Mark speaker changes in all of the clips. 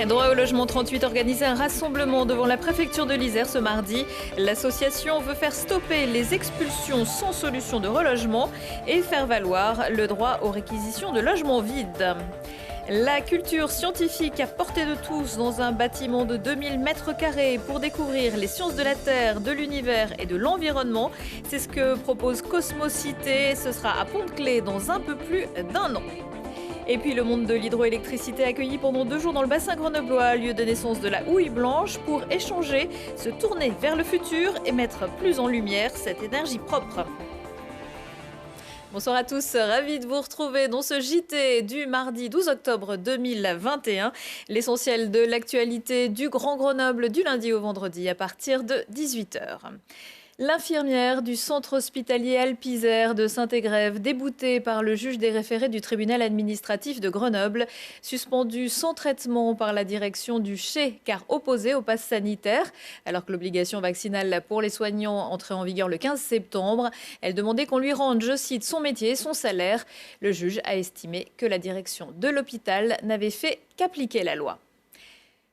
Speaker 1: Droit au logement 38 organisait un rassemblement devant la préfecture de l'Isère ce mardi. L'association veut faire stopper les expulsions sans solution de relogement et faire valoir le droit aux réquisitions de logements vides. La culture scientifique à portée de tous dans un bâtiment de 2000 m² pour découvrir les sciences de la Terre, de l'univers et de l'environnement. C'est ce que propose Cosmocité. Ce sera à Pont-de-Claix dans un peu plus d'1 an. Et puis le monde de l'hydroélectricité accueilli pendant 2 jours dans le bassin grenoblois, lieu de naissance de la houille blanche, pour échanger, se tourner vers le futur et mettre plus en lumière cette énergie propre. Bonsoir à tous, ravi de vous retrouver dans ce JT du mardi 12 octobre 2021. L'essentiel de l'actualité du Grand Grenoble du lundi au vendredi à partir de 18h. L'infirmière du centre hospitalier Alpes-Isère de Saint-Égrève, déboutée par le juge des référés du tribunal administratif de Grenoble, suspendue sans traitement par la direction du CHE car opposée au pass sanitaire. Alors que l'obligation vaccinale pour les soignants entrait en vigueur le 15 septembre, elle demandait qu'on lui rende, je cite, son métier et son salaire. Le juge a estimé que la direction de l'hôpital n'avait fait qu'appliquer la loi.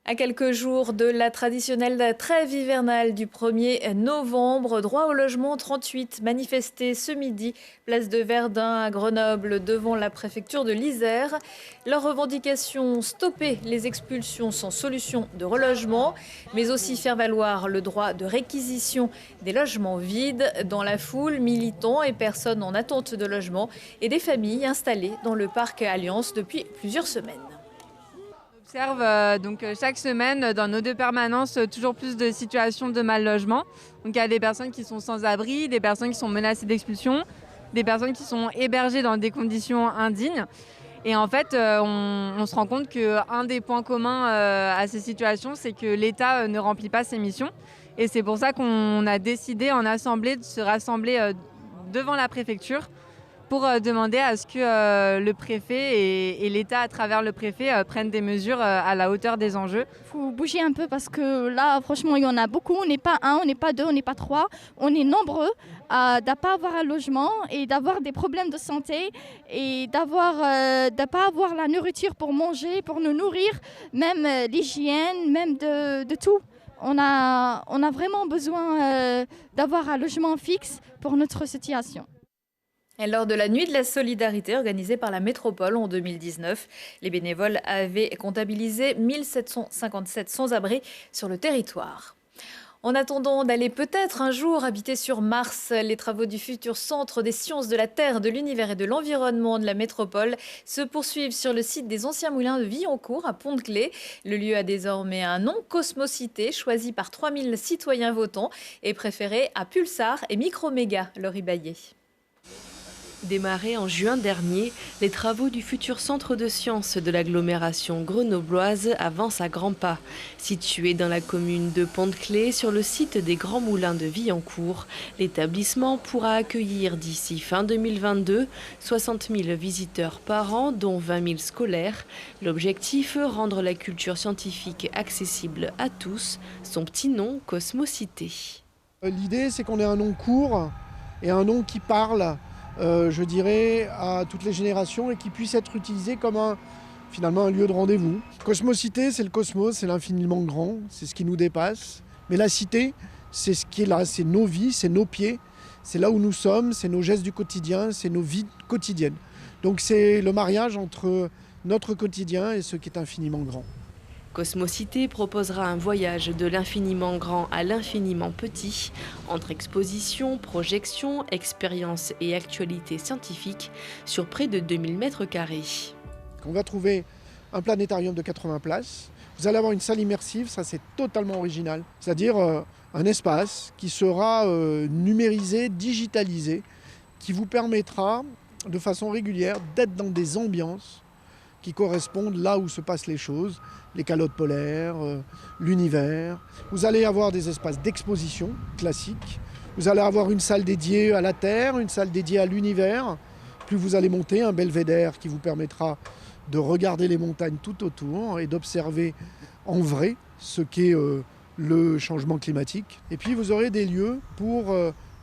Speaker 1: À quelques jours de la traditionnelle trêve hivernale du 1er novembre, droit au logement 38 manifesté ce midi, place de Verdun à Grenoble devant la préfecture de l'Isère. Leurs revendications, stopper les expulsions sans solution de relogement, mais aussi faire valoir le droit de réquisition des logements vides. Dans la foule, militants et personnes en attente de logement et des familles installées dans le parc Alliance depuis plusieurs semaines.
Speaker 2: On observe donc chaque semaine dans nos 2 permanences toujours plus de situations de mal logement. Donc il y a des personnes qui sont sans abri, des personnes qui sont menacées d'expulsion, des personnes qui sont hébergées dans des conditions indignes. Et en fait, on se rend compte qu'un des points communs à ces situations, c'est que l'État ne remplit pas ses missions. Et c'est pour ça qu'on a décidé en assemblée de se rassembler devant la préfecture pour demander à ce que le préfet et l'État à travers le préfet prennent des mesures à la hauteur des enjeux.
Speaker 3: Il faut bouger un peu parce que là, franchement, il y en a beaucoup. On n'est pas 1, on n'est pas 2, on n'est pas 3. On est nombreux à ne pas avoir un logement et d'avoir des problèmes de santé et de ne pas avoir la nourriture pour manger, pour nous nourrir, même l'hygiène, même de tout. On a vraiment besoin d'avoir un logement fixe pour notre situation.
Speaker 1: Et lors de la nuit de la solidarité organisée par la métropole en 2019, les bénévoles avaient comptabilisé 1757 sans-abri sur le territoire. En attendant d'aller peut-être un jour habiter sur Mars, les travaux du futur centre des sciences de la Terre, de l'univers et de l'environnement de la métropole se poursuivent sur le site des anciens moulins de Villancourt à Pont-de-Claix. Le lieu a désormais un nom, Cosmocité, choisi par 3000 citoyens votants et préféré à Pulsar et Microméga, Laurie Baillet.
Speaker 4: Démarrés en juin dernier, les travaux du futur centre de sciences de l'agglomération grenobloise avancent à grands pas. Situé dans la commune de Pont-de-Claix, sur le site des Grands Moulins de Villancourt, l'établissement pourra accueillir d'ici fin 2022 60 000 visiteurs par an, dont 20 000 scolaires. L'objectif, rendre la culture scientifique accessible à tous. Son petit nom, Cosmocité.
Speaker 5: L'idée, c'est qu'on ait un nom court et un nom qui parle. Je dirais, à toutes les générations et qui puisse être utilisé comme finalement un lieu de rendez-vous. Cosmocité, c'est le cosmos, c'est l'infiniment grand, c'est ce qui nous dépasse. Mais la cité, c'est ce qui est là, c'est nos vies, c'est nos pieds, c'est là où nous sommes, c'est nos gestes du quotidien, c'est nos vies quotidiennes. Donc c'est le mariage entre notre quotidien et ce qui est infiniment grand.
Speaker 4: Cosmocité proposera un voyage de l'infiniment grand à l'infiniment petit, entre expositions, projections, expériences et actualités scientifiques sur près de 2000 m².
Speaker 5: On va trouver un planétarium de 80 places. Vous allez avoir une salle immersive, ça c'est totalement original. C'est-à-dire un espace qui sera numérisé, digitalisé, qui vous permettra de façon régulière d'être dans des ambiances qui correspondent là où se passent les choses, les calottes polaires, l'univers. Vous allez avoir des espaces d'exposition classiques. Vous allez avoir une salle dédiée à la Terre, une salle dédiée à l'univers. Plus vous allez monter, un belvédère qui vous permettra de regarder les montagnes tout autour et d'observer en vrai ce qu'est le changement climatique. Et puis vous aurez des lieux pour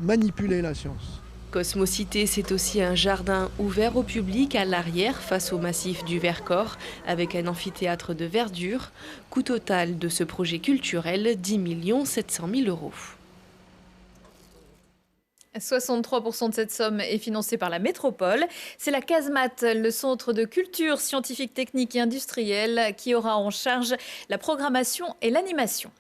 Speaker 5: manipuler la science.
Speaker 4: Cosmocité, c'est aussi un jardin ouvert au public à l'arrière face au massif du Vercors avec un amphithéâtre de verdure. Coût total de ce projet culturel, 10 700 000 €.
Speaker 1: 63% de cette somme est financée par la métropole. C'est la CASMAT, le centre de culture scientifique, technique et industrielle, qui aura en charge la programmation et l'animation.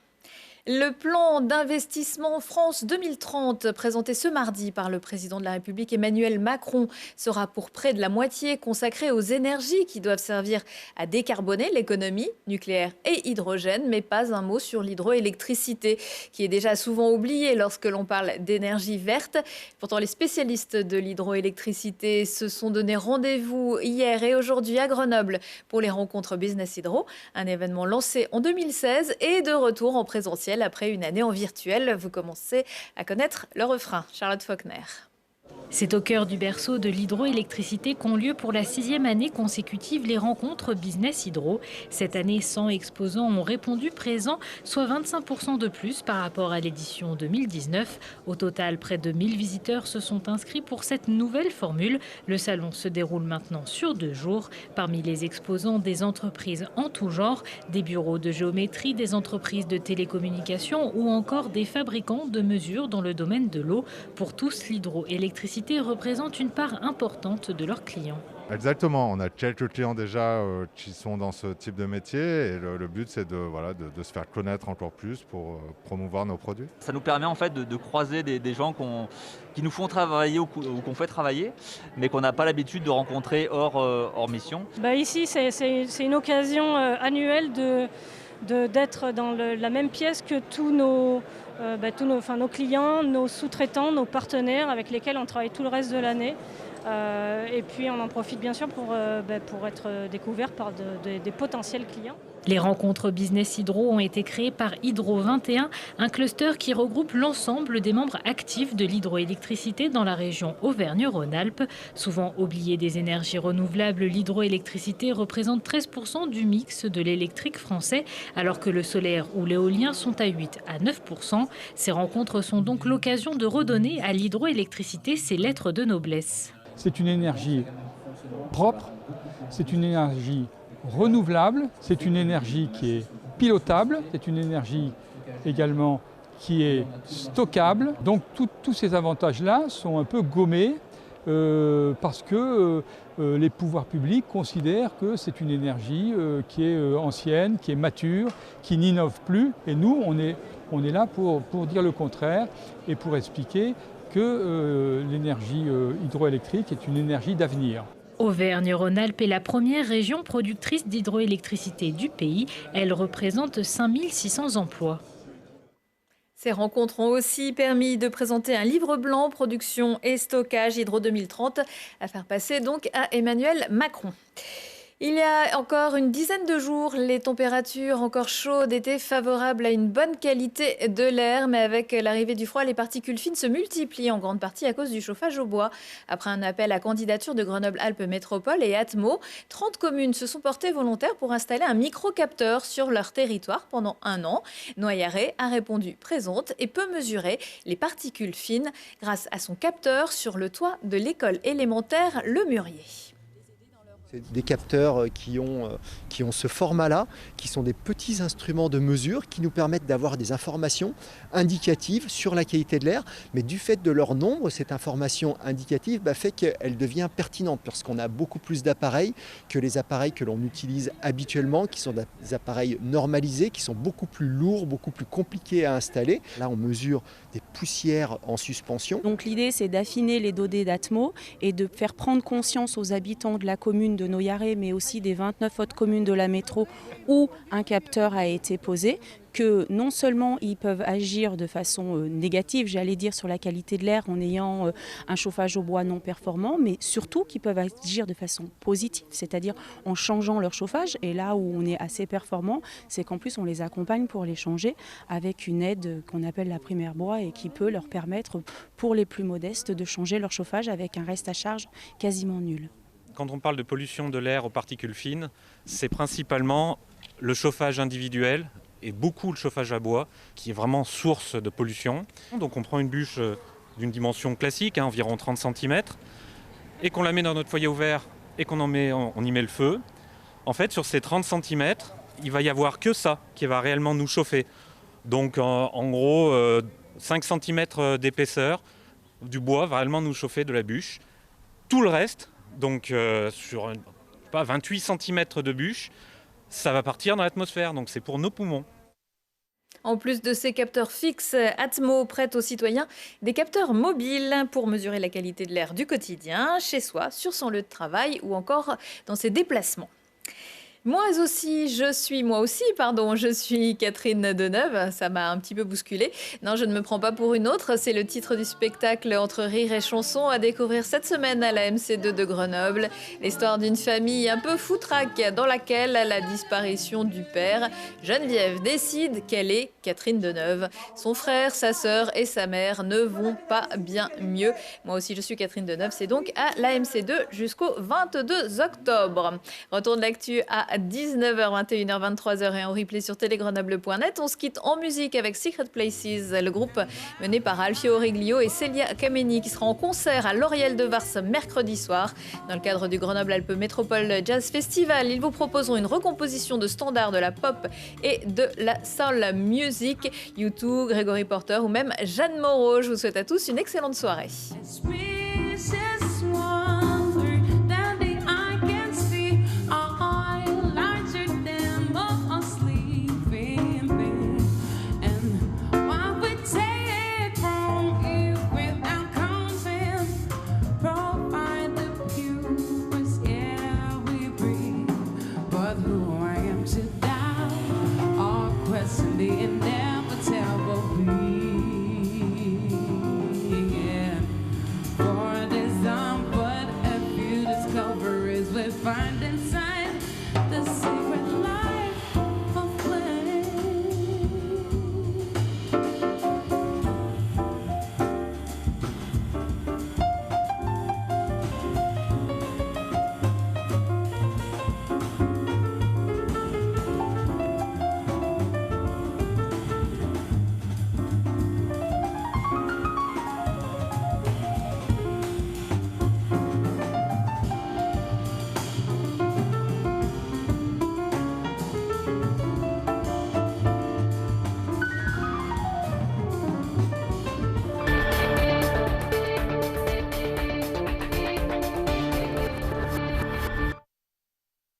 Speaker 1: Le plan d'investissement France 2030, présenté ce mardi par le président de la République Emmanuel Macron, sera pour près de la moitié consacré aux énergies qui doivent servir à décarboner l'économie, nucléaire et hydrogène, mais pas un mot sur l'hydroélectricité, qui est déjà souvent oubliée lorsque l'on parle d'énergie verte. Pourtant, les spécialistes de l'hydroélectricité se sont donné rendez-vous hier et aujourd'hui à Grenoble pour les rencontres Business Hydro, un événement lancé en 2016 et de retour en présentiel après une année en virtuel. Vous commencez à connaître le refrain. Charlotte Faulkner.
Speaker 6: C'est au cœur du berceau de l'hydroélectricité qu'ont lieu pour la 6e année consécutive les rencontres Business Hydro. Cette année, 100 exposants ont répondu présents, soit 25% de plus par rapport à l'édition 2019. Au total, près de 1000 visiteurs se sont inscrits pour cette nouvelle formule. Le salon se déroule maintenant sur 2 jours. Parmi les exposants, des entreprises en tout genre, des bureaux de géométrie, des entreprises de télécommunications ou encore des fabricants de mesures dans le domaine de l'eau. Pour tous, l'hydroélectricité représente une part importante de leurs clients.
Speaker 7: Exactement, on a quelques clients déjà qui sont dans ce type de métier et le but c'est de se faire connaître encore plus pour promouvoir nos produits.
Speaker 8: Ça nous permet en fait de croiser des gens qui nous font travailler ou qu'on fait travailler, mais qu'on n'a pas l'habitude de rencontrer hors mission.
Speaker 9: Ici c'est une occasion annuelle d'être dans la même pièce que tous nos clients, nos sous-traitants, nos partenaires avec lesquels on travaille tout le reste de l'année. Et puis on en profite bien sûr pour être découvert par des potentiels clients.
Speaker 6: Les rencontres Business Hydro ont été créées par Hydro 21, un cluster qui regroupe l'ensemble des membres actifs de l'hydroélectricité dans la région Auvergne-Rhône-Alpes. Souvent oubliée des énergies renouvelables, l'hydroélectricité représente 13% du mix de l'électrique français, alors que le solaire ou l'éolien sont à 8 à 9%. Ces rencontres sont donc l'occasion de redonner à l'hydroélectricité ses lettres de noblesse.
Speaker 10: C'est une énergie propre, c'est une énergie renouvelable, c'est une énergie qui est pilotable, c'est une énergie également qui est stockable. Donc tous ces avantages-là sont un peu gommés parce que les pouvoirs publics considèrent que c'est une énergie qui est ancienne, qui est mature, qui n'innove plus. Et nous, on est là pour dire le contraire et pour expliquer que l'énergie hydroélectrique est une énergie d'avenir.
Speaker 6: Auvergne-Rhône-Alpes est la première région productrice d'hydroélectricité du pays. Elle représente 5600 emplois.
Speaker 1: Ces rencontres ont aussi permis de présenter un livre blanc, production et stockage Hydro 2030, à faire passer donc à Emmanuel Macron. Il y a encore une dizaine de jours, les températures encore chaudes étaient favorables à une bonne qualité de l'air, mais avec l'arrivée du froid, les particules fines se multiplient en grande partie à cause du chauffage au bois. Après un appel à candidature de Grenoble-Alpes Métropole et Atmo, 30 communes se sont portées volontaires pour installer un micro-capteur sur leur territoire pendant 1 an. Noyaret a répondu présente et peut mesurer les particules fines grâce à son capteur sur le toit de l'école élémentaire Le Murier.
Speaker 11: C'est des capteurs qui ont ce format-là, qui sont des petits instruments de mesure qui nous permettent d'avoir des informations indicatives sur la qualité de l'air. Mais du fait de leur nombre, cette information indicative fait qu'elle devient pertinente parce qu'on a beaucoup plus d'appareils que les appareils que l'on utilise habituellement, qui sont des appareils normalisés, qui sont beaucoup plus lourds, beaucoup plus compliqués à installer. Là, on mesure des poussières en suspension.
Speaker 12: Donc l'idée, c'est d'affiner les données d'Atmo et de faire prendre conscience aux habitants de la commune de Noyaret, mais aussi des 29 autres communes de la métro où un capteur a été posé, que non seulement ils peuvent agir de façon négative, j'allais dire, sur la qualité de l'air en ayant un chauffage au bois non performant, mais surtout qu'ils peuvent agir de façon positive, c'est-à-dire en changeant leur chauffage. Et là où on est assez performant, c'est qu'en plus on les accompagne pour les changer avec une aide qu'on appelle la primaire bois et qui peut leur permettre, pour les plus modestes, de changer leur chauffage avec un reste à charge quasiment nul.
Speaker 13: Quand on parle de pollution de l'air aux particules fines, c'est principalement le chauffage individuel et beaucoup le chauffage à bois qui est vraiment source de pollution. Donc on prend une bûche d'une dimension classique, environ 30 cm, et qu'on la met dans notre foyer ouvert et qu'on on y met le feu, en fait, sur ces 30 cm, il va y avoir que ça qui va réellement nous chauffer. Donc, en gros, 5 cm d'épaisseur du bois va réellement nous chauffer de la bûche. Tout le reste, donc sur 28 cm de bûche, ça va partir dans l'atmosphère, donc c'est pour nos poumons.
Speaker 1: En plus de ces capteurs fixes, Atmo prête aux citoyens des capteurs mobiles pour mesurer la qualité de l'air du quotidien, chez soi, sur son lieu de travail ou encore dans ses déplacements. Moi aussi, je suis Catherine Deneuve, ça m'a un petit peu bousculée. Non, je ne me prends pas pour une autre, c'est le titre du spectacle Entre rire et chanson à découvrir cette semaine à la MC2 de Grenoble. L'histoire d'une famille un peu foutraque dans laquelle, à la disparition du père, Geneviève décide qu'elle est Catherine Deneuve. Son frère, sa sœur et sa mère ne vont pas bien mieux. Moi aussi, je suis Catherine Deneuve, c'est donc à la MC2 jusqu'au 22 octobre. Retour de l'actu à 19h, 21h, 23h et en replay sur télégrenoble.net. On se quitte en musique avec Secret Places, le groupe mené par Alfio Origlio et Célia Kameni qui sera en concert à l'Oriel de Vars mercredi soir. Dans le cadre du Grenoble Alpes Métropole Jazz Festival, ils vous proposeront une recomposition de standards de la pop et de la soul music. U2, Gregory Porter ou même Jeanne Moreau. Je vous souhaite à tous une excellente soirée.